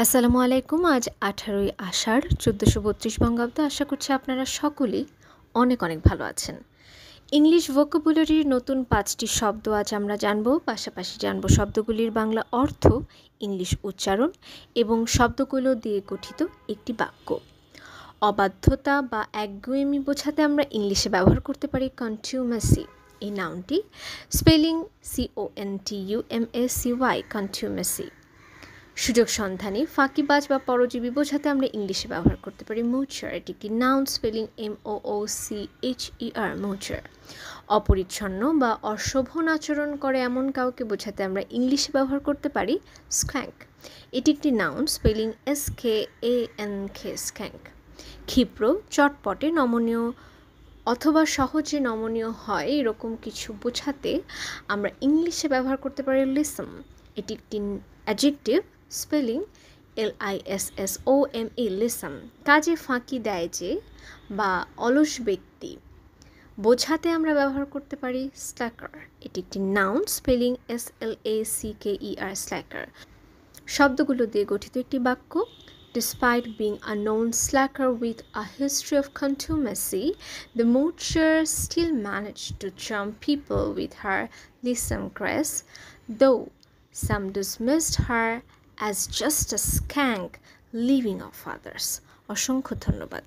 আসসালামু আলাইকুম। আজ ১৮ই আষাঢ় ১৪৩২ বঙ্গাব্দ। আশা করছি আপনারা সকলেই অনেক ভালো আছেন। ইংলিশ ভোকাবুলারির নতুন ৫টি শব্দ আজ আমরা জানব। পাশাপাশি জানব শব্দগুলির বাংলা অর্থ, ইংলিশ উচ্চারণ এবং শব্দগুলো দিয়ে গঠিত একটি বাক্য। অবাধ্যতা বা একগুঁয়েমি বোঝাতে আমরা ইংলিশে ব্যবহার করতে পারি কনটিউমেসি। এই নাউনটি স্পেলিং CONTUMACY, কনটিউমেসি। সুযোগ সন্ধানী, ফাঁকিবাজ বা পরজীবী বোঝাতে আমরা ইংলিশে ব্যবহার করতে পারি মুচার। এটি একটি নাউন, স্পেলিং MOOCHER, মুচার। অপরিচ্ছন্ন বা অশোভন আচরণ করে এমন কাউকে বোঝাতে আমরা ইংলিশে ব্যবহার করতে পারি স্ক্যাঙ্ক। এটি একটি নাউন, স্পেলিং SKANK, স্ক্যাঙ্ক। ক্ষিপ্র, চটপটে, নমনীয় অথবা সহজে নমনীয় হয় এরকম কিছু বোঝাতে আমরা ইংলিশে ব্যবহার করতে পারি লিসম। এটি একটি অ্যাডজেক্টিভ, স্পেলিং LISSOME, লিসম। কাজে ফাঁকি দেয় যে বা অলস ব্যক্তি বোঝাতে আমরা ব্যবহার করতে পারি স্ল্যাকার। এটি একটি নাউন, স্পেলিং SLACKER, স্ল্যাকার। শব্দগুলো দিয়ে গঠিত একটি বাক্য। Despite being a known slacker with a history of contumacy, the moocher still managed to charm people with her lissom grace, though some dismissed her as just a skank living off others. অসংখ্য ধন্যবাদ।